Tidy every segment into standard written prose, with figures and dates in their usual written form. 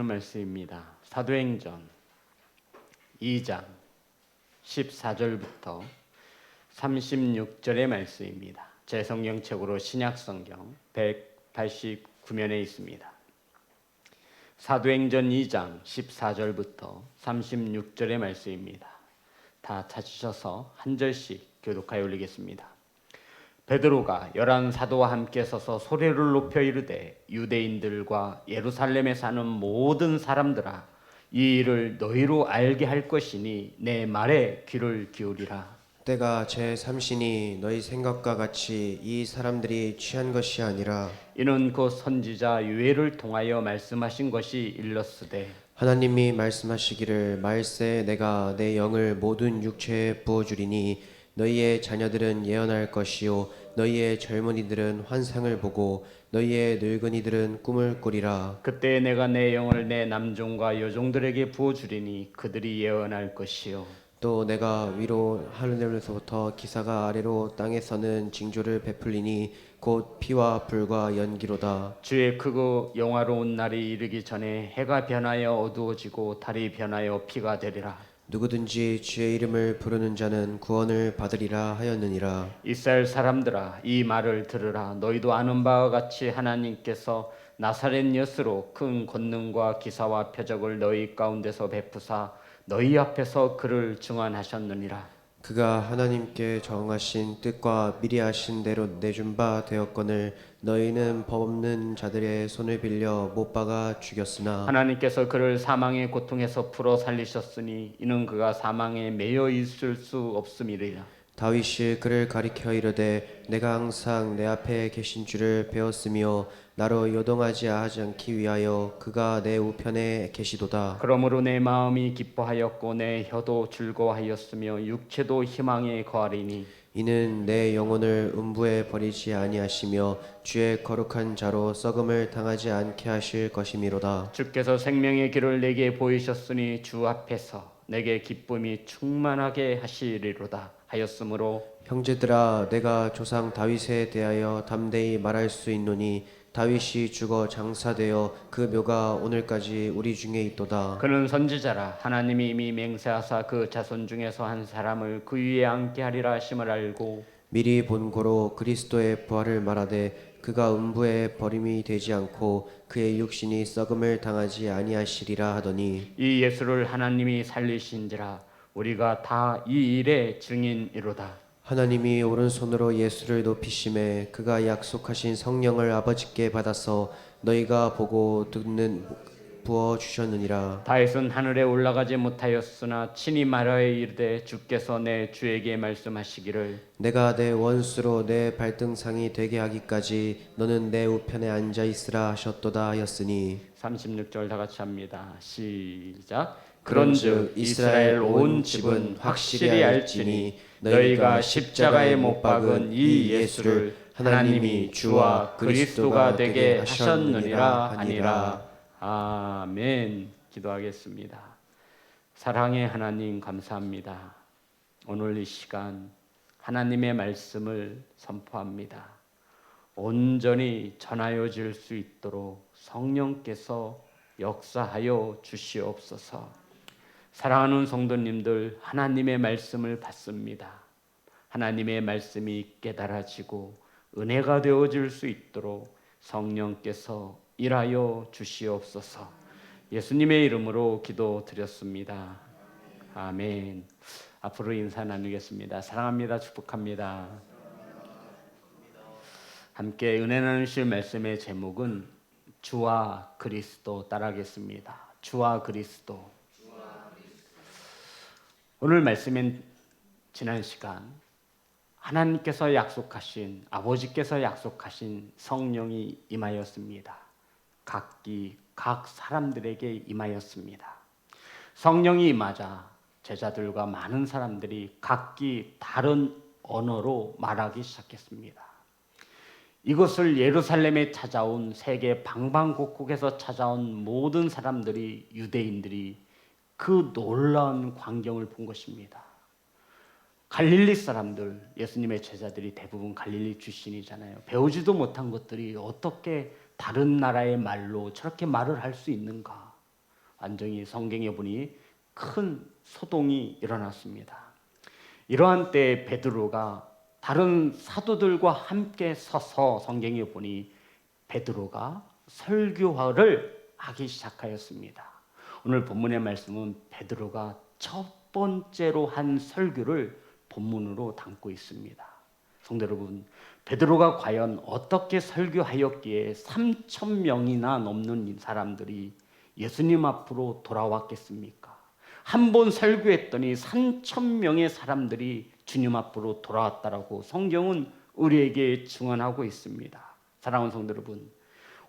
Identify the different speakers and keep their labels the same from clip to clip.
Speaker 1: 말씀입니다. 사도행전 2장 14절부터 36절의 말씀입니다. 제 성경책으로 신약성경 189면에 있습니다. 사도행전 2장 14절부터 36절의 말씀입니다. 다 찾으셔서 한 절씩 교독하여 올리겠습니다. 베드로가 11 사도와 함께 서서 소리를 높여 이르되 유대인들과 예루살렘에 사는 모든 사람들아, 이 일을 너희로 알게 할 것이니 내 말에 귀를 기울이라.
Speaker 2: 때가 제3시니 너희 생각과 같이 이 사람들이 취한 것이 아니라
Speaker 1: 이는 그 선지자 유엘을 통하여 말씀하신 것이 일렀으되
Speaker 2: 하나님이 말씀하시기를 말세 내가 내 영을 모든 육체에 부어주리니 너희의 자녀들은 예언할 것이요 너희의 젊은이들은 환상을 보고 너희의 늙은이들은 꿈을 꾸리라.
Speaker 1: 그때 내가 내 영을 내 남종과 여종들에게 부어주리니 그들이 예언할 것이요
Speaker 2: 또 내가 위로 하늘에서부터 기사가 아래로 땅에서는 징조를 베풀리니 곧 피와 불과 연기로다.
Speaker 1: 주의 크고 영화로운 날이 이르기 전에 해가 변하여 어두워지고 달이 변하여 피가 되리라.
Speaker 2: 누구든지 주의 이름을 부르는 자는 구원을 받으리라 하였느니라.
Speaker 1: 이스라엘 사람들아, 이 말을 들으라. 너희도 아는 바와 같이 하나님께서 나사렛 예수로 큰 권능과 기사와 표적을 너희 가운데서 베푸사 너희 앞에서 그를 증언하셨느니라.
Speaker 2: 그가 하나님께 정하신 뜻과 미리 하신 대로 내준 바 되었거늘 너희는 법 없는 자들의 손을 빌려 못 박아 죽였으나
Speaker 1: 하나님께서 그를 사망의 고통에서 풀어 살리셨으니 이는 그가 사망에 매여 있을 수 없음이리라.
Speaker 2: 다윗이 그를 가리켜 이르되 내가 항상 내 앞에 계신 줄을 배웠으며 나로 요동하지 않기 위하여 그가 내 우편에 계시도다.
Speaker 1: 그러므로 내 마음이 기뻐하였고 내 혀도 즐거워하였으며 육체도 희망에 거하리니
Speaker 2: 이는 내 영혼을 음부에 버리지 아니하시며 주의 거룩한 자로 썩음을 당하지 않게 하실 것이미로다.
Speaker 1: 주께서 생명의 길을 내게 보이셨으니 주 앞에서 내게 기쁨이 충만하게 하시리로다 하였으므로
Speaker 2: 형제들아 내가 조상 다윗에 대하여 담대히 말할 수 있노니 다윗이 죽어 장사되어 그 묘가 오늘까지 우리 중에 있도다.
Speaker 1: 그는 선지자라. 하나님이 이미 맹세하사 그 자손 중에서 한 사람을 그 위에 앉게 하리라 하심을 알고
Speaker 2: 미리 본 고로 그리스도의 부활을 말하되 그가 음부에 버림이 되지 않고 그의 육신이 썩음을 당하지 아니하시리라 하더니
Speaker 1: 이 예수를 하나님이 살리신지라. 우리가 다 이 일의 증인이로다.
Speaker 2: 하나님이 오른손으로 예수를 높이심에 그가 약속하신 성령을 아버지께 받아서 너희가 보고 듣는 부어 주셨느니라.
Speaker 1: 다윗은 하늘에 올라가지 못하였으나 친히 말하여 이르되 주께서 내 주에게 말씀하시기를
Speaker 2: 내가 내 원수로 내 발등상이 되게 하기까지 너는 내 우편에 앉아 있으라 하셨도다 하였으니
Speaker 1: 36절 다 같이 합니다. 시작.
Speaker 2: 그런즉 이스라엘 온 집은 확실히 알지니 너희가 십자가에 못 박은 이 예수를 하나님이 주와 그리스도가 되게 하셨느니라 하니라.
Speaker 1: 아멘. 기도하겠습니다. 사랑의 하나님 감사합니다. 오늘 이 시간 하나님의 말씀을 선포합니다. 온전히 전하여질 수 있도록 성령께서 역사하여 주시옵소서. 사랑하는 성도님들, 하나님의 말씀을 받습니다. 하나님의 말씀이 깨달아지고 은혜가 되어질 수 있도록 성령께서 일하여 주시옵소서. 예수님의 이름으로 기도드렸습니다. 아멘. 앞으로 인사 나누겠습니다. 사랑합니다. 축복합니다. 함께 은혜 나누실 말씀의 제목은 주와 그리스도 따라하겠습니다. 주와 그리스도. 오늘 말씀은 지난 시간 하나님께서 약속하신, 아버지께서 약속하신 성령이 임하였습니다. 각 사람들에게 임하였습니다. 성령이 임하자 제자들과 많은 사람들이 각기 다른 언어로 말하기 시작했습니다. 이것을 예루살렘에 찾아온 세계 방방곡곡에서 찾아온 모든 사람들이, 유대인들이 그 놀라운 광경을 본 것입니다. 갈릴리 사람들, 예수님의 제자들이 대부분 갈릴리 출신이잖아요. 배우지도 못한 것들이 어떻게 다른 나라의 말로 저렇게 말을 할 수 있는가? 완전히 성경에 보니 큰 소동이 일어났습니다. 이러한 때에 베드로가 다른 사도들과 함께 서서 성경에 보니 베드로가 설교를 하기 시작하였습니다. 오늘 본문의 말씀은 베드로가 첫 번째로 한 설교를 본문으로 담고 있습니다. 성도 여러분, 베드로가 과연 어떻게 설교하였기에 3,000명이나 넘는 사람들이 예수님 앞으로 돌아왔겠습니까? 한 번 설교했더니 3,000명의 사람들이 주님 앞으로 돌아왔다라고 성경은 우리에게 증언하고 있습니다. 사랑하는 성도 여러분,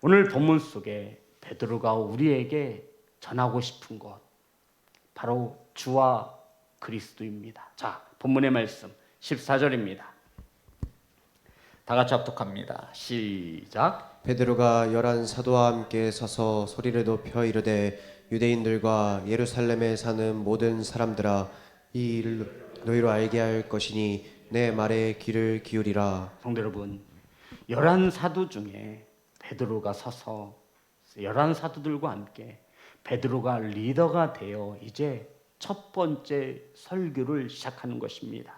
Speaker 1: 오늘 본문 속에 베드로가 우리에게 전하고 싶은 것, 바로 주와 그리스도입니다. 자, 본문의 말씀 14절입니다. 다 같이 합독합니다. 시작.
Speaker 2: 베드로가 11사도와 함께 서서 소리를 높여 이르되 유대인들과 예루살렘에 사는 모든 사람들아, 이 일을 너희로 알게 할 것이니 내 말에 귀를 기울이라.
Speaker 1: 성도 여러분, 11사도 중에 베드로가 서서 11사도들과 함께 베드로가 리더가 되어 이제 첫 번째 설교를 시작하는 것입니다.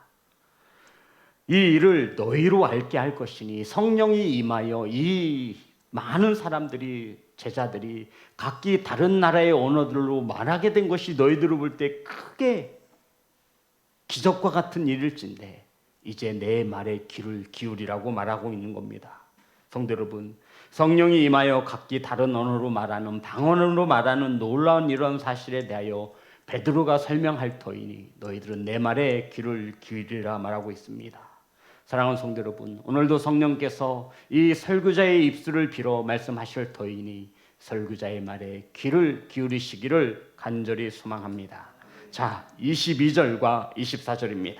Speaker 1: 이 일을 너희로 알게 할 것이니, 성령이 임하여 이 많은 사람들이, 제자들이 각기 다른 나라의 언어들로 말하게 된 것이 너희들을 볼 때 크게 기적과 같은 일일진데 이제 내 말에 귀를 기울이라고 말하고 있는 겁니다. 성도 여러분, 성령이 임하여 각기 다른 언어로 말하는, 방언으로 말하는 놀라운 이런 사실에 대하여 베드로가 설명할 터이니 너희들은 내 말에 귀를 기울이라 말하고 있습니다. 사랑하는 성도 여러분, 오늘도 성령께서 이 설교자의 입술을 빌어 말씀하실 터이니 설교자의 말에 귀를 기울이시기를 간절히 소망합니다. 자, 22절과 24절입니다.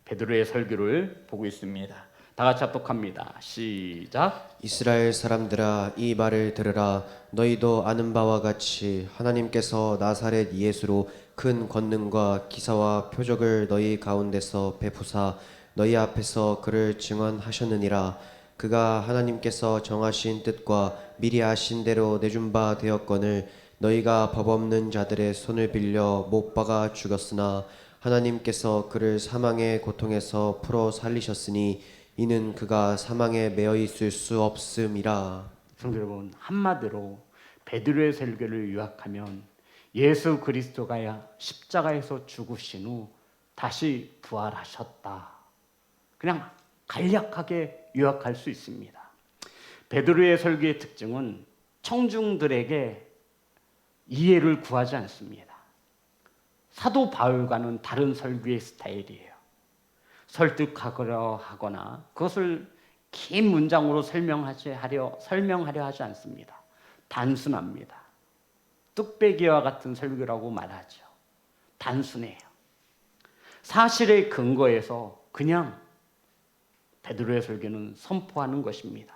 Speaker 1: 베드로의 설교를 보고 있습니다. 다 같이 합독합니다. 시작.
Speaker 2: 이스라엘 사람들아, 이 말을 들으라. 너희도 아는 바와 같이 하나님께서 나사렛 예수로 큰 권능과 기사와 표적을 너희 가운데서 베푸사 너희 앞에서 그를 증언하셨느니라. 그가 하나님께서 정하신 뜻과 미리 아신 대로 내준 바 되었거늘 너희가 법 없는 자들의 손을 빌려 못 박아 죽였으나 하나님께서 그를 사망의 고통에서 풀어 살리셨으니 이는 그가 사망에 매어 있을 수 없음이라.
Speaker 1: 성도 여러분, 한마디로 베드로의 설교를 요약하면 예수 그리스도가 십자가에서 죽으신 후 다시 부활하셨다. 그냥 간략하게 요약할 수 있습니다. 베드로의 설교의 특징은 청중들에게 이해를 구하지 않습니다. 사도 바울과는 다른 설교의 스타일이에요. 설득하려 하거나 그것을 긴 문장으로 설명하려 하지 않습니다. 단순합니다. 뚝배기와 같은 설교라고 말하죠. 단순해요. 사실에 근거해서 그냥 베드로의 설교는 선포하는 것입니다.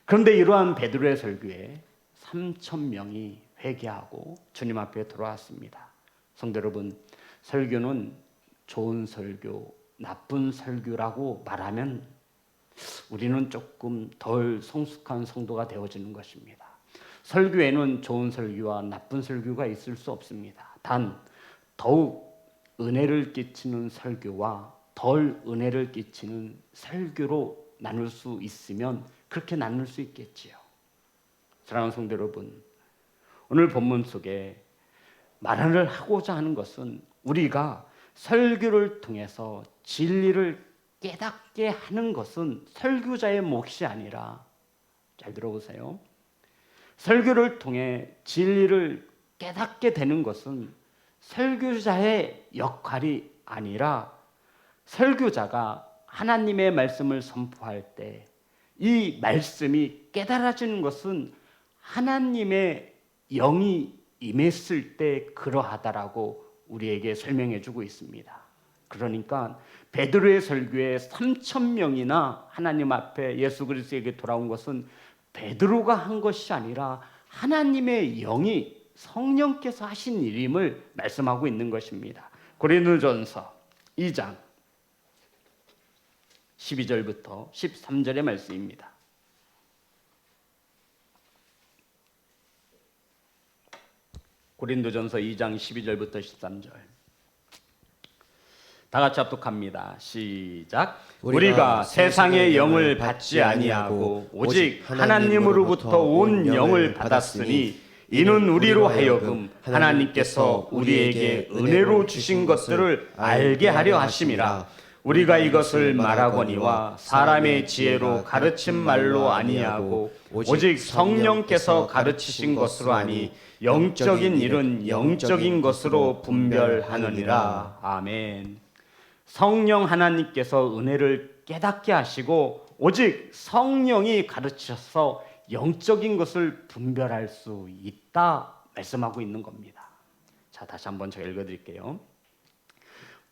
Speaker 1: 그런데 이러한 베드로의 설교에 3,000명이 회개하고 주님 앞에 돌아왔습니다. 성도 여러분, 설교는 좋은 설교, 나쁜 설교라고 말하면 우리는 조금 덜 성숙한 성도가 되어지는 것입니다. 설교에는 좋은 설교와 나쁜 설교가 있을 수 없습니다. 단 더욱 은혜를 끼치는 설교와 덜 은혜를 끼치는 설교로 나눌 수 있으면 그렇게 나눌 수 있겠지요. 사랑하는 성도 여러분, 오늘 본문 속에 말을 하고자 하는 것은 우리가 설교를 통해서 진리를 깨닫게 하는 것은 설교자의 몫이 아니라, 잘 들어보세요, 설교를 통해 진리를 깨닫게 되는 것은 설교자의 역할이 아니라 설교자가 하나님의 말씀을 선포할 때 이 말씀이 깨달아지는 것은 하나님의 영이 임했을 때 그러하다라고 우리에게 설명해 주고 있습니다. 그러니까 베드로의 설교에 3,000명이나 하나님 앞에 예수 그리스도에게 돌아온 것은 베드로가 한 것이 아니라 하나님의 영이, 성령께서 하신 일임을 말씀하고 있는 것입니다. 고린도전서 2장 12절부터 13절의 말씀입니다. 고린도전서 2장 12절부터 13절. 다 같이 합독합니다. 시작. 우리가 세상의 영을 받지 아니하고 오직 하나님으로부터 온 영을 받았으니 이는 우리로 하여금 하나님께서 우리에게 은혜로 주신 것들을 알게 하려 하심이라. 우리가 이것을 말하거니와 사람의 지혜로 가르친 말로 아니하고 오직 성령께서 가르치신 것으로 하니 영적인 일은 영적인 것으로 분별하느니라. 아멘. 성령 하나님께서 은혜를 깨닫게 하시고 오직 성령이 가르치셔서 영적인 것을 분별할 수 있다 말씀하고 있는 겁니다. 자, 다시 한번 제가 읽어드릴게요.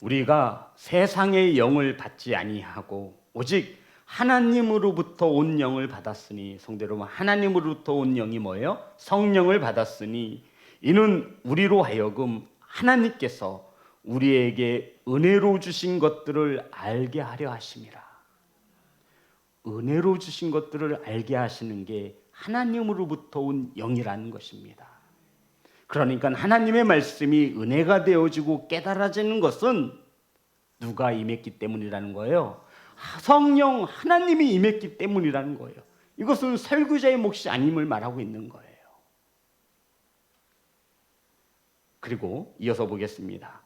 Speaker 1: 우리가 세상의 영을 받지 아니하고 오직 하나님으로부터 온 영을 받았으니, 성도 여러분, 하나님으로부터 온 영이 뭐예요? 성령을 받았으니 이는 우리로 하여금 하나님께서 우리에게 은혜로 주신 것들을 알게 하려 하심이라. 은혜로 주신 것들을 알게 하시는 게 하나님으로부터 온 영이라는 것입니다. 그러니까 하나님의 말씀이 은혜가 되어지고 깨달아지는 것은 누가 임했기 때문이라는 거예요. 성령 하나님이 임했기 때문이라는 거예요. 이것은 설교자의 몫이 아님을 말하고 있는 거예요. 그리고 이어서 보겠습니다.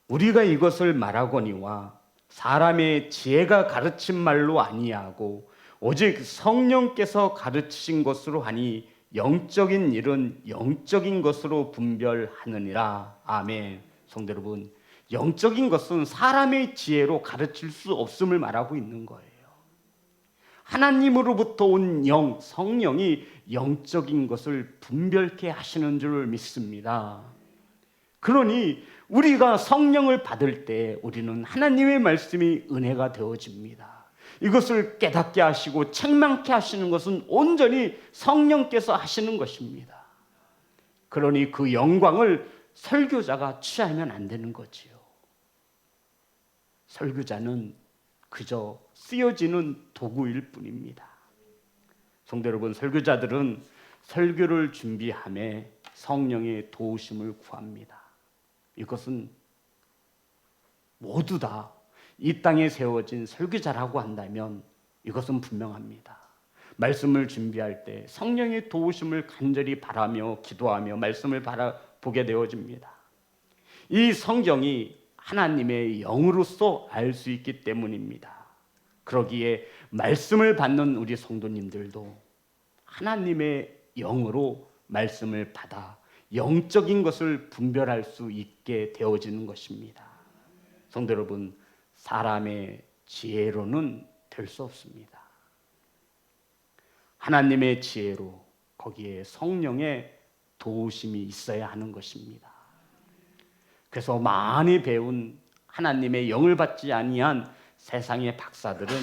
Speaker 1: 우리가 이것을 말하거니와 사람의 지혜가 가르친 말로 아니하고 오직 성령께서 가르치신 것으로 하니 영적인 일은 영적인 것으로 분별하느니라. 아멘. 성도 여러분, 영적인 것은 사람의 지혜로 가르칠 수 없음을 말하고 있는 거예요. 하나님으로부터 온 영, 성령이 영적인 것을 분별케 하시는 줄 믿습니다. 그러니 우리가 성령을 받을 때 우리는 하나님의 말씀이 은혜가 되어집니다. 이것을 깨닫게 하시고 책망케 하시는 것은 온전히 성령께서 하시는 것입니다. 그러니 그 영광을 설교자가 취하면 안 되는 거지요. 설교자는 그저 쓰여지는 도구일 뿐입니다. 성도 여러분, 설교자들은 설교를 준비함에 성령의 도우심을 구합니다. 이것은 모두 다 이 땅에 세워진 설교자라고 한다면 이것은 분명합니다. 말씀을 준비할 때 성령의 도우심을 간절히 바라며 기도하며 말씀을 바라보게 되어집니다. 이 성경이 하나님의 영으로서 알 수 있기 때문입니다. 그러기에 말씀을 받는 우리 성도님들도 하나님의 영으로 말씀을 받아 영적인 것을 분별할 수 있게 되어지는 것입니다. 성도 여러분, 사람의 지혜로는 될 수 없습니다. 하나님의 지혜로, 거기에 성령의 도우심이 있어야 하는 것입니다. 그래서 많이 배운 하나님의 영을 받지 아니한 세상의 박사들은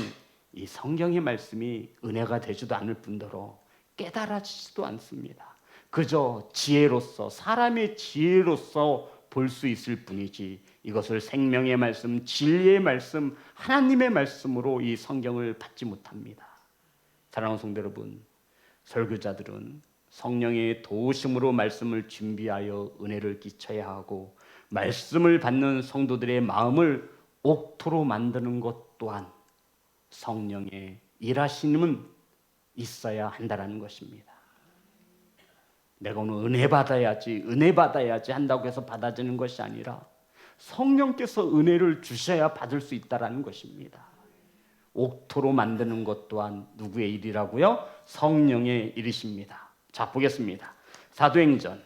Speaker 1: 이 성경의 말씀이 은혜가 되지도 않을 뿐더러 깨달아지지도 않습니다. 그저 지혜로서, 사람의 지혜로서 볼 수 있을 뿐이지 이것을 생명의 말씀, 진리의 말씀, 하나님의 말씀으로 이 성경을 받지 못합니다. 사랑하는 성도 여러분, 설교자들은 성령의 도우심으로 말씀을 준비하여 은혜를 끼쳐야 하고 말씀을 받는 성도들의 마음을 옥토로 만드는 것 또한 성령의 일하심은 있어야 한다는 것입니다. 내가 오늘 은혜 받아야지 한다고 해서 받아지는 것이 아니라 성령께서 은혜를 주셔야 받을 수 있다는 것입니다. 옥토로 만드는 것 또한 누구의 일이라고요? 성령의 일이십니다. 자, 보겠습니다. 사도행전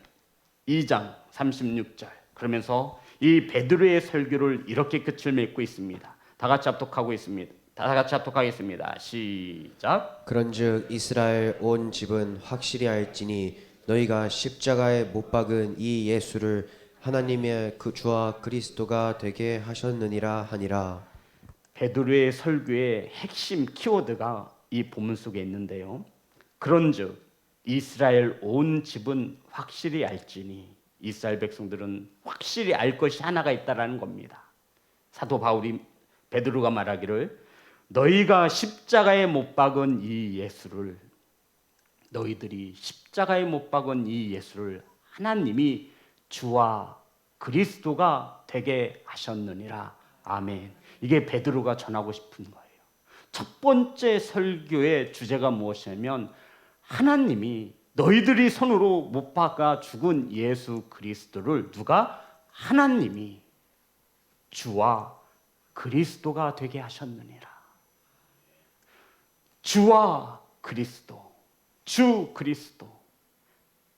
Speaker 1: 2장 36절. 그러면서 이 베드로의 설교를 이렇게 끝을 맺고 있습니다. 다 같이 합독하겠습니다. 시작.
Speaker 2: 그런즉 이스라엘 온 집은 확실히 알지니 너희가 십자가에 못 박은 이 예수를 하나님의 그 주와 그리스도가 되게 하셨느니라 하니라.
Speaker 1: 베드로의 설교의 핵심 키워드가 이 본문 속에 있는데요. 그런즉 이스라엘 온 집은 확실히 알지니, 이스라엘 백성들은 확실히 알 것이 하나가 있다라는 겁니다. 사도 바울이 베드로가 말하기를 너희가 십자가에 못 박은 이 예수를, 너희들이 십자가에 못 박은 이 예수를 하나님이 주와 그리스도가 되게 하셨느니라. 아멘. 이게 베드로가 전하고 싶은 거예요. 첫 번째 설교의 주제가 무엇이냐면 하나님이 너희들이 손으로 못 박아 죽은 예수 그리스도를 누가? 하나님이 주와 그리스도가 되게 하셨느니라. 주와 그리스도, 주 그리스도.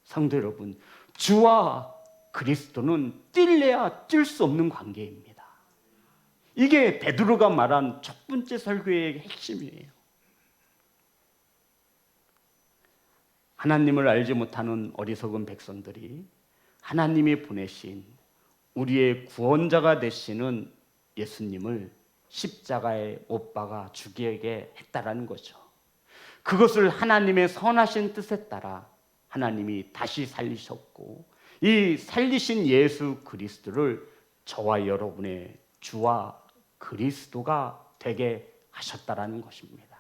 Speaker 1: 성도 여러분, 주와 그리스도는 뛸래야 뛸 수 없는 관계입니다. 이게 베드로가 말한 첫 번째 설교의 핵심이에요. 하나님을 알지 못하는 어리석은 백성들이 하나님이 보내신 우리의 구원자가 되시는 예수님을 십자가에 못 박아 죽이게 했다라는 거죠. 그것을 하나님의 선하신 뜻에 따라 하나님이 다시 살리셨고, 이 살리신 예수 그리스도를 저와 여러분의 주와 그리스도가 되게 하셨다라는 것입니다.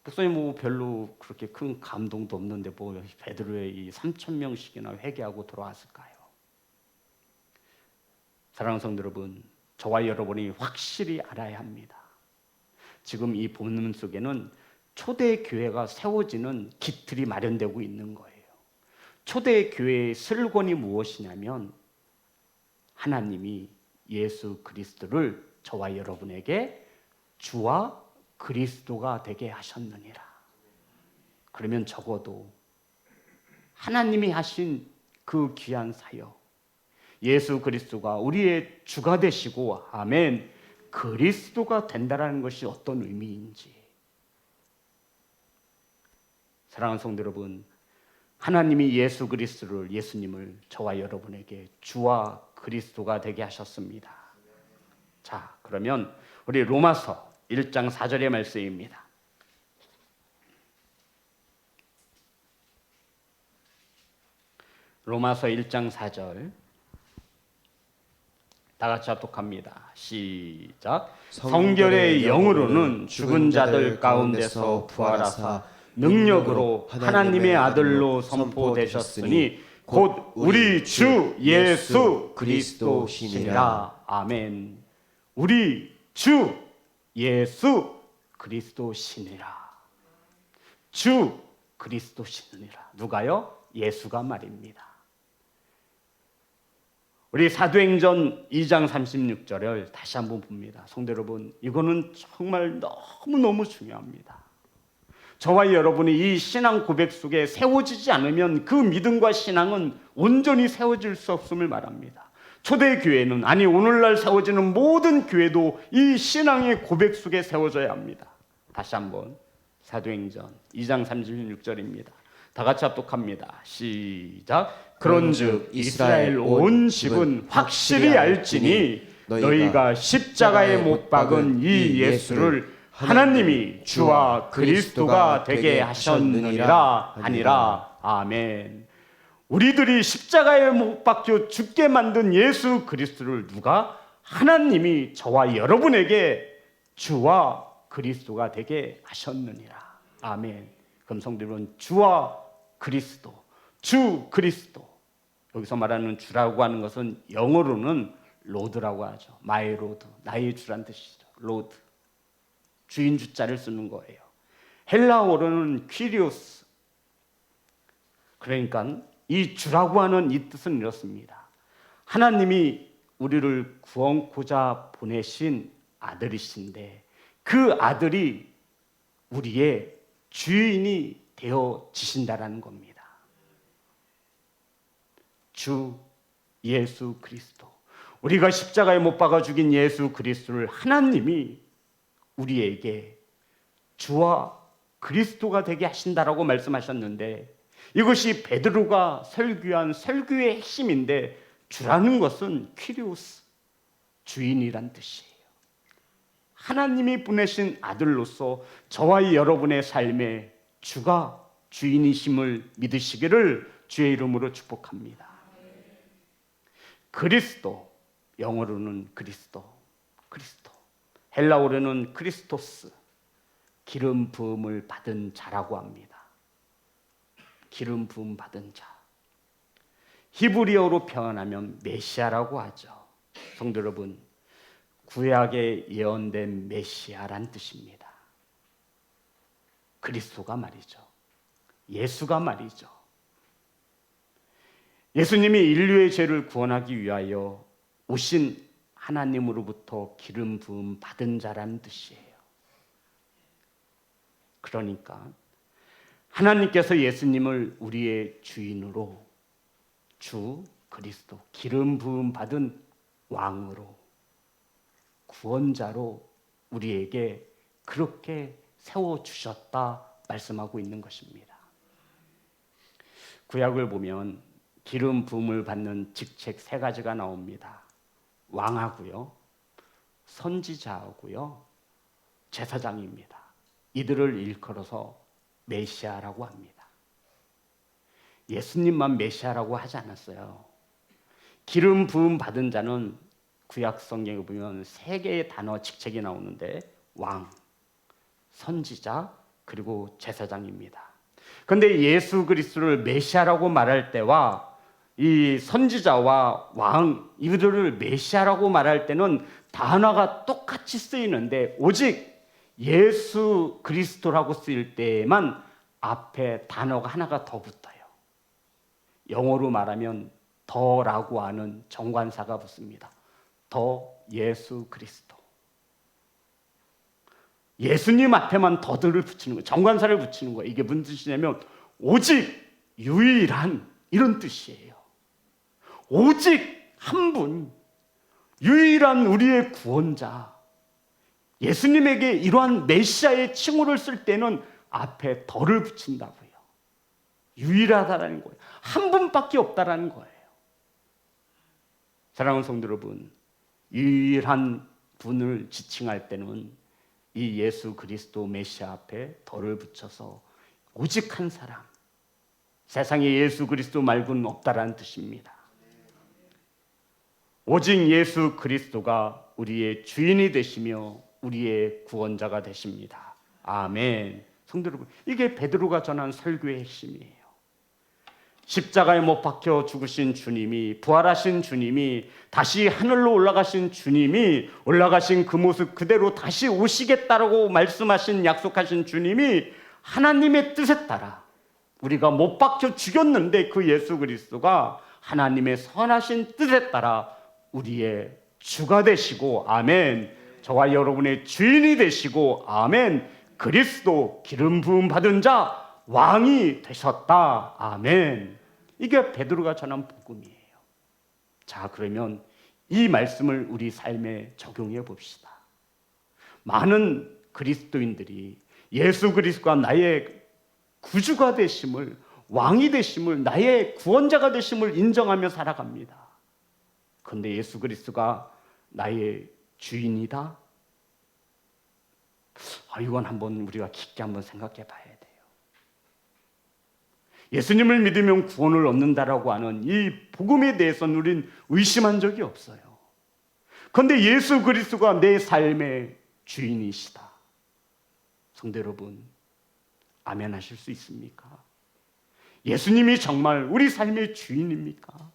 Speaker 1: 목사님 뭐 별로 그렇게 큰 감동도 없는데 뭐 베드로의 이 3,000명씩이나 회개하고 돌아왔을까요? 사랑하는 성도 여러분, 저와 여러분이 확실히 알아야 합니다. 지금 이 본문 속에는 초대교회가 세워지는 기틀이 마련되고 있는 거예요. 초대교회의 슬건이 무엇이냐면 하나님이 예수 그리스도를 저와 여러분에게 주와 그리스도가 되게 하셨느니라. 그러면 적어도 하나님이 하신 그 귀한 사역, 예수 그리스도가 우리의 주가 되시고 아멘 그리스도가 된다라는 것이 어떤 의미인지. 사랑하는 성도 여러분, 하나님이 예수 그리스도를, 예수님을 저와 여러분에게 주와 그리스도가 되게 하셨습니다. 자, 그러면 우리 로마서 1장 4절의 말씀입니다. 로마서 1장 4절 다 같이 합독합니다. 시작. 성결의 영으로는 죽은 자들 가운데서 부활하사 능력으로 하나님의 아들로 선포되셨으니 곧 우리 주 예수 그리스도시니라. 아멘. 우리 주 예수 그리스도시니라. 주 그리스도시니라. 누가요? 예수가 말입니다. 우리 사도행전 2장 36절을 다시 한번 봅니다. 성도 여러분, 이거는 정말 너무너무 중요합니다. 저와 여러분이 이 신앙 고백 속에 세워지지 않으면 그 믿음과 신앙은 온전히 세워질 수 없음을 말합니다. 초대교회는, 아니 오늘날 세워지는 모든 교회도 이 신앙의 고백 속에 세워져야 합니다. 다시 한번 사도행전 2장 36절입니다. 다 같이 합독합니다. 시작. 그런즉 이스라엘 온 집은 확실히 알지니 너희가 십자가에 못 박은 이 예수를 하나님이 주와 그리스도가 되게 하셨느니라 하니라. 아멘. 우리들이 십자가에 못 박혀 죽게 만든 예수 그리스도를 누가? 하나님이 저와 여러분에게 주와 그리스도가 되게 하셨느니라. 아멘. 그럼 성도 여러분, 주와 그리스도, 주 그리스도. 여기서 말하는 주라고 하는 것은 영어로는 로드라고 하죠. 마이 로드, 나의 주란 뜻이죠. 로드. 주인 주자를 쓰는 거예요. 헬라어로는 퀴리오스. 그러니까 이 주라고 하는 이 뜻은 이렇습니다. 하나님이 우리를 구원코자 보내신 아들이신데 그 아들이 우리의 주인이 되어지신다라는 겁니다. 주 예수 그리스도, 우리가 십자가에 못 박아 죽인 예수 그리스도를 하나님이 우리에게 주와 그리스도가 되게 하신다라고 말씀하셨는데, 이것이 베드로가 설교한 설교의 핵심인데, 주라는 것은 퀴리오스, 주인이란 뜻이에요. 하나님이 보내신 아들로서 저와 여러분의 삶에 주가 주인이심을 믿으시기를 주의 이름으로 축복합니다. 그리스도, 영어로는 그리스도, 헬라어로는 크리스토스, 기름 부음을 받은 자라고 합니다. 기름 부음 받은 자. 히브리어로 표현하면 메시아라고 하죠. 성도 여러분, 구약에 예언된 메시아란 뜻입니다. 그리스도가 말이죠. 예수가 말이죠. 예수님이 인류의 죄를 구원하기 위하여 오신 하나님으로부터 기름 부음 받은 자라는 뜻이에요. 그러니까 하나님께서 예수님을 우리의 주인으로, 주 그리스도, 기름 부음 받은 왕으로, 구원자로 우리에게 그렇게 세워주셨다 말씀하고 있는 것입니다. 구약을 보면 기름 부음을 받는 직책 3가지가 나옵니다. 왕하고요, 선지자하고요, 제사장입니다. 이들을 일컬어서 메시아라고 합니다. 예수님만 메시아라고 하지 않았어요. 기름 부음 받은 자는 구약 성경에 보면 3개의 단어 직책이 나오는데 왕, 선지자, 그리고 제사장입니다. 그런데 예수 그리스도를 메시아라고 말할 때와 이 선지자와 왕, 이들을 메시아라고 말할 때는 단어가 똑같이 쓰이는데 오직 예수 그리스도라고 쓰일 때에만 앞에 단어가 하나가 더 붙어요. 영어로 말하면 더라고 하는 정관사가 붙습니다. 더 예수 그리스도. 예수님 앞에만 더들을 붙이는 거예요. 정관사를 붙이는 거예요. 이게 무슨 뜻이냐면 오직 유일한 이런 뜻이에요. 오직 한 분, 유일한 우리의 구원자. 예수님에게 이러한 메시아의 칭호를 쓸 때는 앞에 더를 붙인다고요. 유일하다라는 거예요. 한 분밖에 없다라는 거예요. 사랑하는 성도 여러분, 유일한 분을 지칭할 때는 이 예수 그리스도 메시아 앞에 더를 붙여서 오직 한 사람, 세상에 예수 그리스도 말고는 없다라는 뜻입니다. 오직 예수 그리스도가 우리의 주인이 되시며 우리의 구원자가 되십니다. 아멘. 성도 여러분, 이게 베드로가 전한 설교의 핵심이에요. 십자가에 못 박혀 죽으신 주님이, 부활하신 주님이, 다시 하늘로 올라가신 주님이, 올라가신 그 모습 그대로 다시 오시겠다라고 말씀하신, 약속하신 주님이 하나님의 뜻에 따라 우리가 못 박혀 죽였는데 그 예수 그리스도가 하나님의 선하신 뜻에 따라 우리의 주가 되시고, 아멘, 저와 여러분의 주인이 되시고, 아멘, 그리스도 기름 부음 받은 자 왕이 되셨다, 아멘. 이게 베드로가 전한 복음이에요. 자, 그러면 이 말씀을 우리 삶에 적용해 봅시다. 많은 그리스도인들이 예수 그리스도가 나의 구주가 되심을, 왕이 되심을, 나의 구원자가 되심을 인정하며 살아갑니다. 그런데 예수 그리스도가 나의 주인이다? 이건 한번 우리가 깊게 한번 생각해 봐야 돼요. 예수님을 믿으면 구원을 얻는다라고 하는 이 복음에 대해서는 우린 의심한 적이 없어요. 그런데 예수 그리스도가 내 삶의 주인이시다. 성도 여러분, 아멘 하실 수 있습니까? 예수님이 정말 우리 삶의 주인입니까?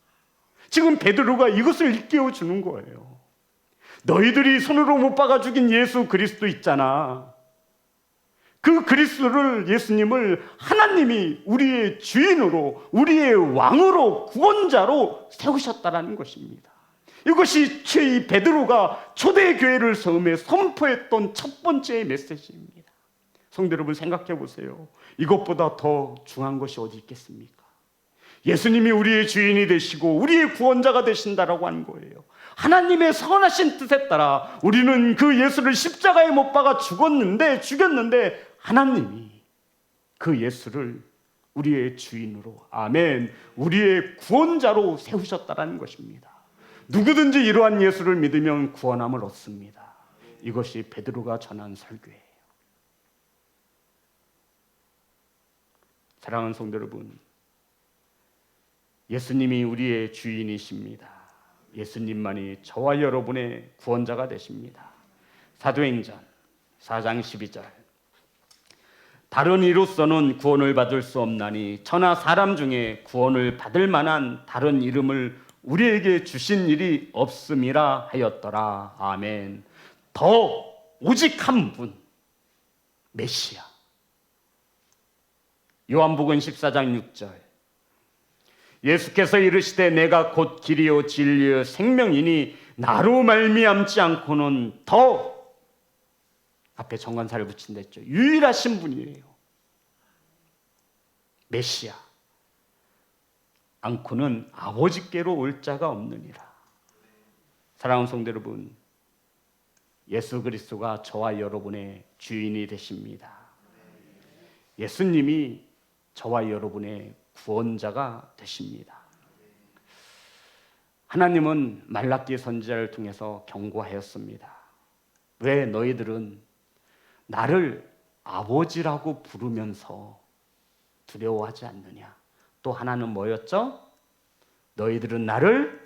Speaker 1: 지금 베드로가 이것을 일깨워 주는 거예요. 너희들이 손으로 못 박아 죽인 예수 그리스도 있잖아. 그 그리스도를, 예수님을 하나님이 우리의 주인으로, 우리의 왕으로, 구원자로 세우셨다라는 것입니다. 이것이 이 베드로가 초대교회를 처음에 선포했던 첫 번째 메시지입니다. 성도 여러분, 생각해 보세요. 이것보다 더 중요한 것이 어디 있겠습니까? 예수님이 우리의 주인이 되시고 우리의 구원자가 되신다라고 하는 거예요. 하나님의 선하신 뜻에 따라 우리는 그 예수를 십자가에 못 박아 죽였는데 하나님이 그 예수를 우리의 주인으로, 아멘, 우리의 구원자로 세우셨다라는 것입니다. 누구든지 이러한 예수를 믿으면 구원함을 얻습니다. 이것이 베드로가 전한 설교예요. 사랑하는 성도 여러분, 예수님이 우리의 주인이십니다. 예수님만이 저와 여러분의 구원자가 되십니다. 사도행전 4장 12절, 다른 이로서는 구원을 받을 수 없나니 천하 사람 중에 구원을 받을 만한 다른 이름을 우리에게 주신 일이 없음이라 하였더라. 아멘. 더 오직 한 분, 메시아. 요한복음 14장 6절. 예수께서 이르시되 내가 곧 길이요 진리요 생명이니 나로 말미암지 않고는 더, 앞에 정관사를 붙인댔죠, 유일하신 분이에요. 메시아. 않고는 아버지께로 올 자가 없느니라. 사랑하는 성도 여러분, 예수 그리스도가 저와 여러분의 주인이 되십니다. 예수님이 저와 여러분의 구원자가 되십니다. 하나님은 말라기 선지자를 통해서 경고하였습니다. 왜 너희들은 나를 아버지라고 부르면서 두려워하지 않느냐? 또 하나는 뭐였죠? 너희들은 나를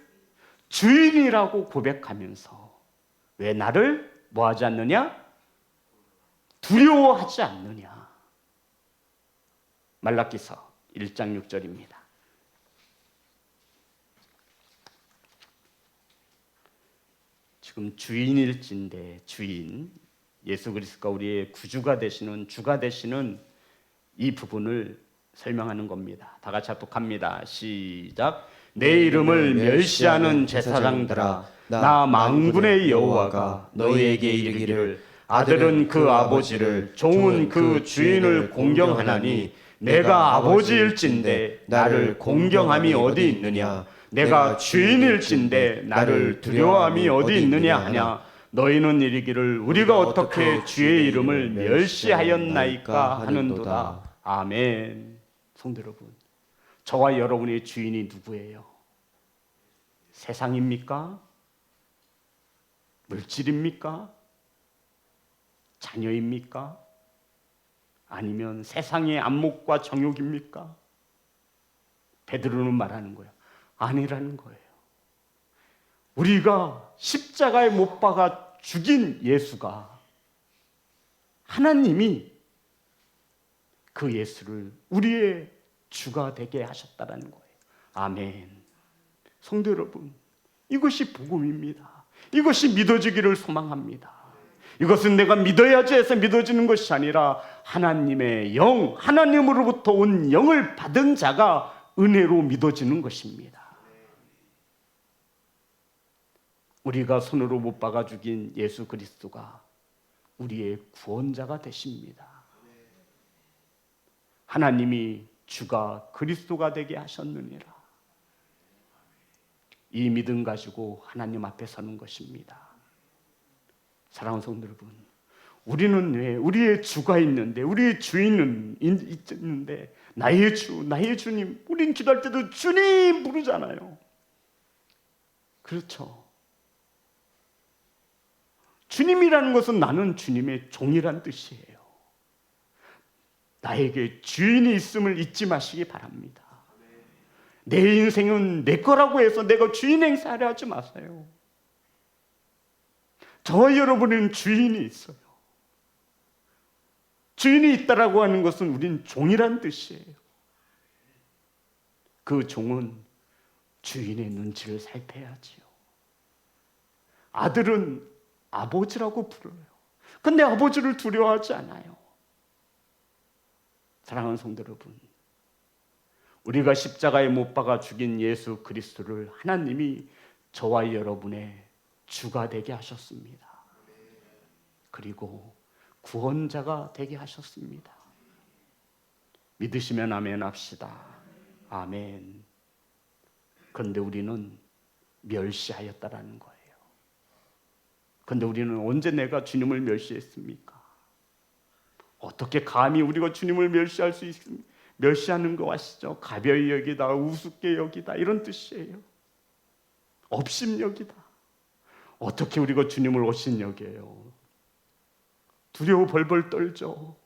Speaker 1: 주인이라고 고백하면서 왜 나를 뭐하지 않느냐? 두려워하지 않느냐? 말라기서 1장 6절입니다. 지금 주인일진데, 주인, 예수 그리스도가 우리의 구주가 되시는, 주가 되시는 이 부분을 설명하는 겁니다. 다 같이 합독합니다. 시작. 내 이름을 멸시하는 제사장들아, 나 만군의 여호와가 너희에게 이르기를 아들은 그 아버지를, 종은 그 주인을 공경하나니 내가 아버지일진데 나를 공경함이 어디 있느냐? 내가 주인일진데 나를 두려워함이 어디 있느냐 하냐? 너희는 이르기를 우리가 어떻게 주의 이름을 멸시하였나이까 하는도다. 아멘. 성도 여러분, 저와 여러분의 주인이 누구예요? 세상입니까? 물질입니까? 자녀입니까? 아니면 세상의 안목과 정욕입니까? 베드로는 말하는 거예요. 아니라는 거예요. 우리가 십자가에 못 박아 죽인 예수가, 하나님이 그 예수를 우리의 주가 되게 하셨다는 거예요. 아멘. 성도 여러분, 이것이 복음입니다. 이것이 믿어지기를 소망합니다. 이것은 내가 믿어야지 해서 믿어지는 것이 아니라 하나님의 영, 하나님으로부터 온 영을 받은 자가 은혜로 믿어지는 것입니다. 우리가 손으로 못 박아 죽인 예수 그리스도가 우리의 구원자가 되십니다. 하나님이 주가 그리스도가 되게 하셨느니라. 이 믿음 가지고 하나님 앞에 서는 것입니다. 사랑하는 성도 여러분, 우리는 왜 우리의 주가 있는데, 우리의 주인은 있는데, 나의 주, 나의 주님, 우린 기도할 때도 주님 부르잖아요. 그렇죠. 주님이라는 것은 나는 주님의 종이란 뜻이에요. 나에게 주인이 있음을 잊지 마시기 바랍니다. 내 인생은 내 거라고 해서 내가 주인 행세하려 하지 마세요. 저와 여러분은 주인이 있어요. 주인이 있다라고 하는 것은 우린 종이란 뜻이에요. 그 종은 주인의 눈치를 살펴야지요. 아들은 아버지라고 부르요. 근데 아버지를 두려워하지 않아요. 사랑하는 성도 여러분, 우리가 십자가에 못 박아 죽인 예수 그리스도를 하나님이 저와 여러분의 주가 되게 하셨습니다. 그리고 구원자가 되게 하셨습니다. 믿으시면 아멘 합시다. 아멘. 그런데 우리는 멸시하였다라는 거예요. 그런데 우리는 언제 내가 주님을 멸시했습니까? 어떻게 감히 우리가 주님을 멸시할 수 있습니까? 멸시하는 거 아시죠? 가벼이 여기다, 우습게 여기다, 이런 뜻이에요. 업심 여기다. 어떻게 우리가 주님을 업심 여겨요? 두려워 벌벌 떨죠.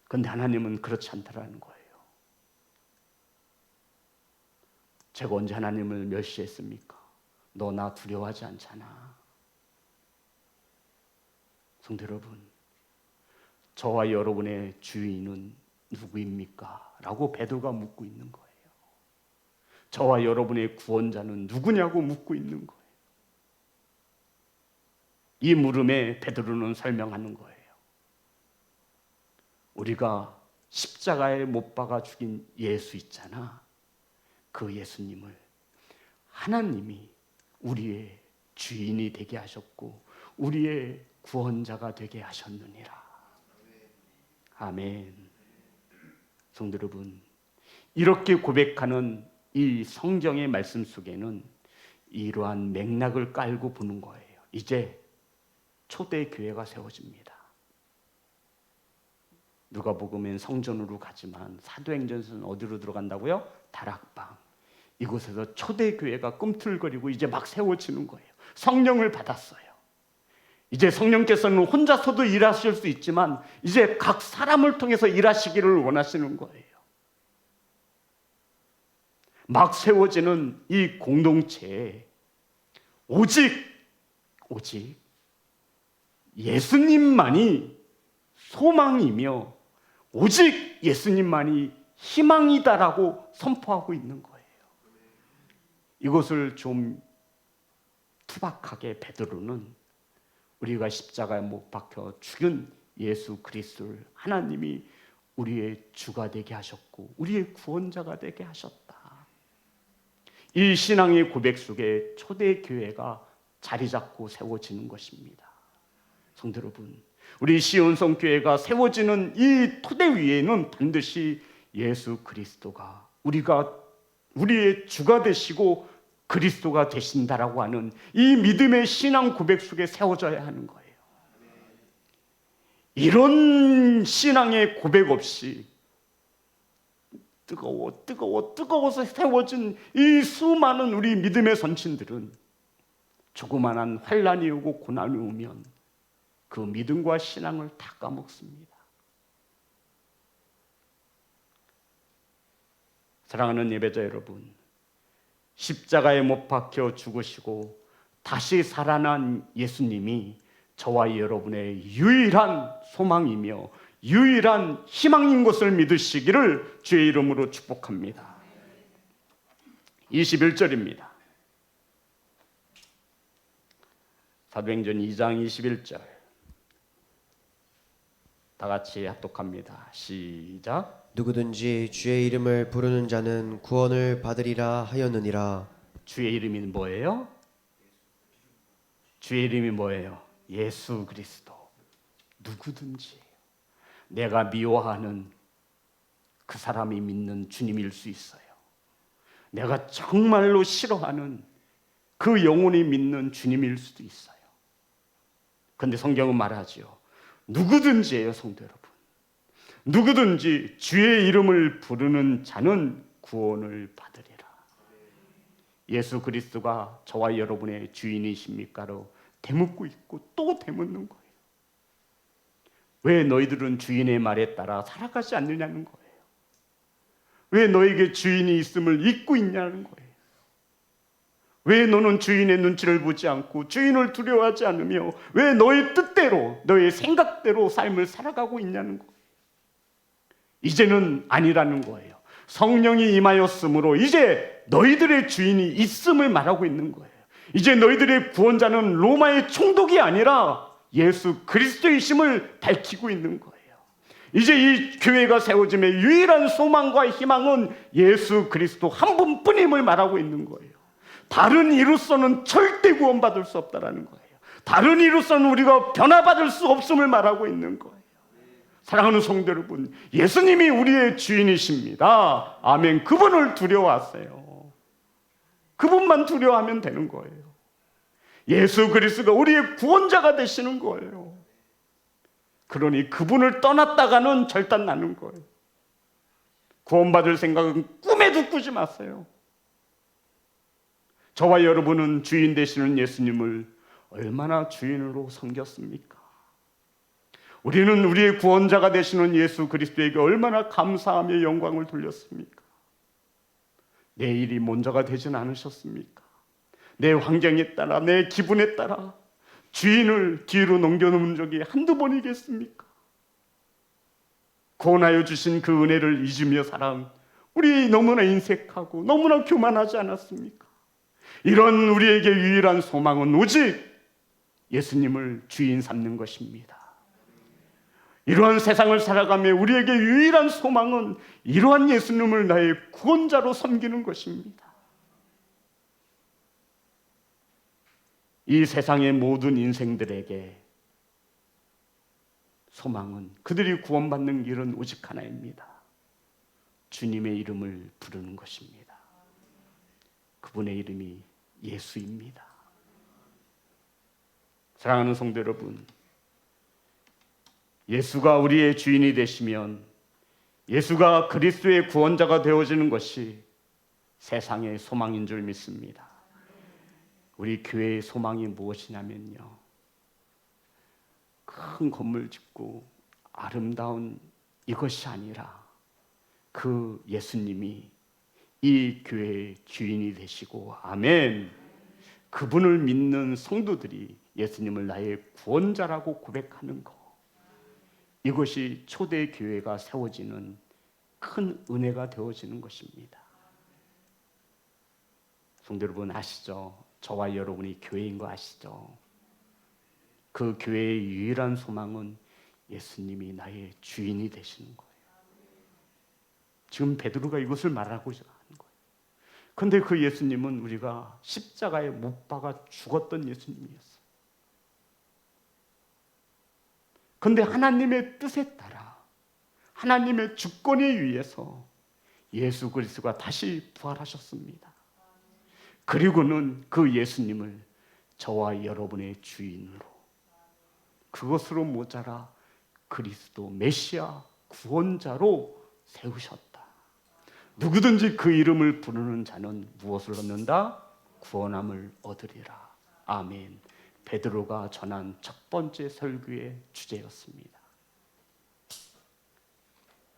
Speaker 1: 그런데 하나님은 그렇지 않다라는 거예요. 제가 언제 하나님을 멸시했습니까? 너 나 두려워하지 않잖아. 성도 여러분, 저와 여러분의 주인은 누구입니까? 라고 베드로가 묻고 있는 거예요. 저와 여러분의 구원자는 누구냐고 묻고 있는 거예요. 이 물음에 베드로는 설명하는 거예요. 우리가 십자가에 못 박아 죽인 예수 있잖아. 그 예수님을 하나님이 우리의 주인이 되게 하셨고 우리의 구원자가 되게 하셨느니라. 아멘. 성도 여러분, 이렇게 고백하는 이 성경의 말씀 속에는 이러한 맥락을 깔고 보는 거예요. 이제 초대교회가 세워집니다. 누가복음엔 성전으로 가지만 사도행전에서는 어디로 들어간다고요? 다락방. 이곳에서 초대교회가 꿈틀거리고 이제 막 세워지는 거예요. 성령을 받았어요. 이제 성령께서는 혼자서도 일하실 수 있지만 이제 각 사람을 통해서 일하시기를 원하시는 거예요. 막 세워지는 이 공동체에 오직 예수님만이 소망이며 오직 예수님만이 희망이다라고 선포하고 있는 거예요. 이것을 좀 투박하게 베드로는 우리가 십자가에 못 박혀 죽은 예수 그리스도를 하나님이 우리의 주가 되게 하셨고 우리의 구원자가 되게 하셨다. 이 신앙의 고백 속에 초대교회가 자리 잡고 세워지는 것입니다. 성도 여러분, 우리 시온성 교회가 세워지는 이 토대 위에는 반드시 예수 그리스도가 우리의 주가 되시고 그리스도가 되신다라고 하는 이 믿음의 신앙 고백 속에 세워져야 하는 거예요. 이런 신앙의 고백 없이 뜨거워서 세워진 이 수많은 우리 믿음의 선친들은 조그만한 환난이 오고 고난이 오면 그 믿음과 신앙을 다 까먹습니다. 사랑하는 예배자 여러분, 십자가에 못 박혀 죽으시고 다시 살아난 예수님이 저와 여러분의 유일한 소망이며 유일한 희망인 것을 믿으시기를 주의 이름으로 축복합니다. 21절입니다. 사도행전 2장 21절 다 같이 합독합니다. 시작.
Speaker 2: 누구든지 주의 이름을 부르는 자는 구원을 받으리라 하였느니라.
Speaker 1: 주의 이름이 뭐예요? 주의 이름이 뭐예요? 예수 그리스도. 누구든지 내가 미워하는 그 사람이 믿는 주님일 수 있어요. 내가 정말로 싫어하는 그 영혼이 믿는 주님일 수도 있어요. 그런데 성경은 말하지요. 누구든지예요, 성도 여러분. 누구든지 주의 이름을 부르는 자는 구원을 받으리라. 예수 그리스도가 저와 여러분의 주인이십니까로 되묻고 있고 또 되묻는 거예요. 왜 너희들은 주인의 말에 따라 살아가지 않느냐는 거예요. 왜 너에게 주인이 있음을 잊고 있냐는 거예요. 왜 너는 주인의 눈치를 보지 않고 주인을 두려워하지 않으며 왜 너의 뜻대로 너의 생각대로 삶을 살아가고 있냐는 거예요. 이제는 아니라는 거예요. 성령이 임하였으므로 이제 너희들의 주인이 있음을 말하고 있는 거예요. 이제 너희들의 구원자는 로마의 총독이 아니라 예수 그리스도이심을 밝히고 있는 거예요. 이제 이 교회가 세워짐의 유일한 소망과 희망은 예수 그리스도 한 분뿐임을 말하고 있는 거예요. 다른 이로서는 절대 구원받을 수 없다라는 거예요. 다른 이로서는 우리가 변화받을 수 없음을 말하고 있는 거예요. 사랑하는 성도 여러분, 예수님이 우리의 주인이십니다. 아멘. 그분을 두려워하세요. 그분만 두려워하면 되는 거예요. 예수 그리스도가 우리의 구원자가 되시는 거예요. 그러니 그분을 떠났다가는 절단 나는 거예요. 구원받을 생각은 꿈에도 꾸지 마세요. 저와 여러분은 주인 되시는 예수님을 얼마나 주인으로 섬겼습니까? 우리는 우리의 구원자가 되시는 예수 그리스도에게 얼마나 감사하며 영광을 돌렸습니까? 내 일이 먼저가 되진 않으셨습니까? 내 환경에 따라 내 기분에 따라 주인을 뒤로 넘겨놓은 적이 한두 번이겠습니까?
Speaker 3: 구원하여 주신 그 은혜를 잊으며 살아온 우리 너무나 인색하고 너무나 교만하지 않았습니까? 이런 우리에게 유일한 소망은 오직 예수님을 주인 삼는 것입니다. 이러한 세상을 살아가며 우리에게 유일한 소망은 이러한 예수님을 나의 구원자로 섬기는 것입니다. 이 세상의 모든 인생들에게 소망은, 그들이 구원받는 길은 오직 하나입니다. 주님의 이름을 부르는 것입니다. 그분의 이름이 예수입니다. 사랑하는 성도 여러분, 예수가 우리의 주인이 되시면, 예수가 그리스도의 구원자가 되어지는 것이 세상의 소망인 줄 믿습니다. 우리 교회의 소망이 무엇이냐면요, 큰 건물 짓고 아름다운 이것이 아니라 그 예수님이 이 교회의 주인이 되시고, 아멘, 그분을 믿는 성도들이 예수님을 나의 구원자라고 고백하는 것, 이것이 초대 교회가 세워지는 큰 은혜가 되어지는 것입니다. 성도 여러분 아시죠? 저와 여러분이 교회인 거 아시죠? 그 교회의 유일한 소망은 예수님이 나의 주인이 되시는 거예요. 지금 베드로가 이것을 말하고자 하는 거예요. 그런데 그 예수님은 우리가 십자가에 못 박아 죽었던 예수님이었어요. 그런데 하나님의 뜻에 따라, 하나님의 주권에 의해서 예수 그리스도가 다시 부활하셨습니다. 그리고는 그 예수님을 저와 여러분의 주인으로, 그것으로 모자라 그리스도 메시아 구원자로 세우셨다. 누구든지 그 이름을 부르는 자는 무엇을 얻는다? 구원함을 얻으리라. 아멘. 베드로가 전한 첫 번째 설교의 주제였습니다.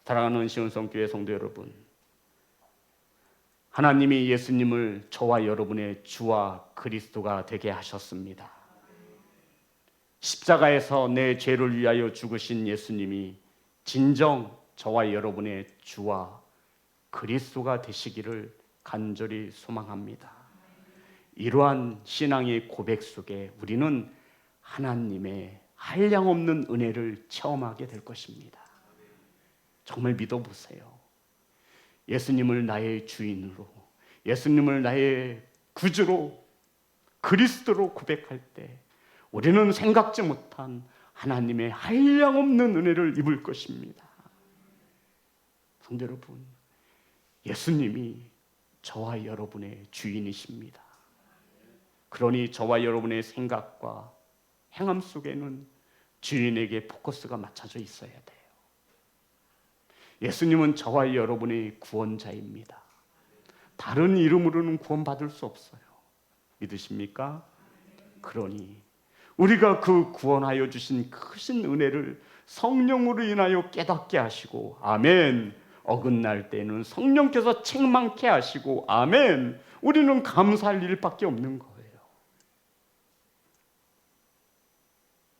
Speaker 3: 사랑하는 시온성교회 성도 여러분, 하나님이 예수님을 저와 여러분의 주와 그리스도가 되게 하셨습니다. 십자가에서 내 죄를 위하여 죽으신 예수님이 진정 저와 여러분의 주와 그리스도가 되시기를 간절히 소망합니다. 이러한 신앙의 고백 속에 우리는 하나님의 한량없는 은혜를 체험하게 될 것입니다. 정말 믿어보세요. 예수님을 나의 주인으로, 예수님을 나의 구주로, 그리스도로 고백할 때 우리는 생각지 못한 하나님의 한량없는 은혜를 입을 것입니다. 성도 여러분, 예수님이 저와 여러분의 주인이십니다. 그러니 저와 여러분의 생각과 행함 속에는 주인에게 포커스가 맞춰져 있어야 돼요. 예수님은 저와 여러분의 구원자입니다. 다른 이름으로는 구원받을 수 없어요. 믿으십니까? 그러니 우리가 그 구원하여 주신 크신 은혜를 성령으로 인하여 깨닫게 하시고, 아멘, 어긋날 때는 성령께서 책망케 하시고, 아멘, 우리는 감사할 일밖에 없는 거예요.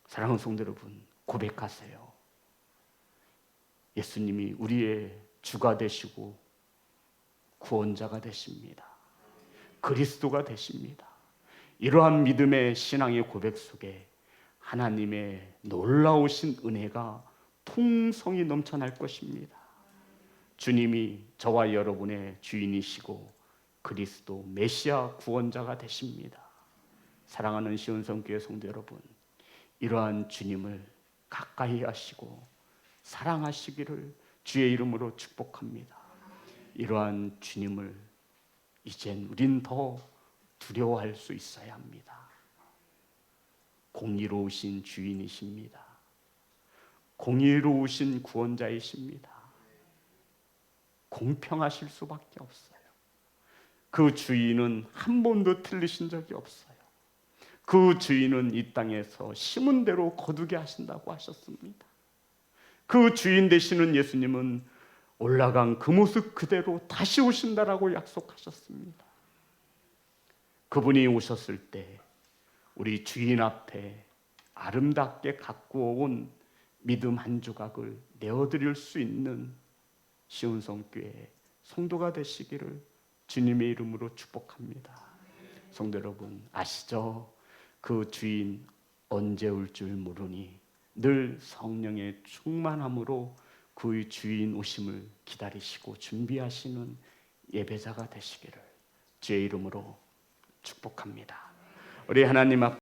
Speaker 3: 사랑하는 성도 여러분, 고백하세요. 예수님이 우리의 주가 되시고 구원자가 되십니다. 그리스도가 되십니다. 이러한 믿음의 신앙의 고백 속에 하나님의 놀라우신 은혜가 풍성히 넘쳐날 것입니다. 주님이 저와 여러분의 주인이시고 그리스도 메시아 구원자가 되십니다. 사랑하는 시온성교회 성도 여러분, 이러한 주님을 가까이 하시고 사랑하시기를 주의 이름으로 축복합니다. 이러한 주님을 이젠 우린 더 두려워할 수 있어야 합니다. 공의로우신 주인이십니다. 공의로우신 구원자이십니다. 공평하실 수밖에 없어요. 그 주인은 한 번도 틀리신 적이 없어요. 그 주인은 이 땅에서 심은 대로 거두게 하신다고 하셨습니다. 그 주인 되시는 예수님은 올라간 그 모습 그대로 다시 오신다라고 약속하셨습니다. 그분이 오셨을 때 우리 주인 앞에 아름답게 가꾸어 온 믿음 한 조각을 내어드릴 수 있는 시온성교회 성도가 되시기를 주님의 이름으로 축복합니다. 성도 여러분, 아시죠? 그 주인 언제 올 줄 모르니 늘 성령의 충만함으로 그 주인 오심을 기다리시고 준비하시는 예배자가 되시기를 주의 이름으로 축복합니다. 우리 하나님 앞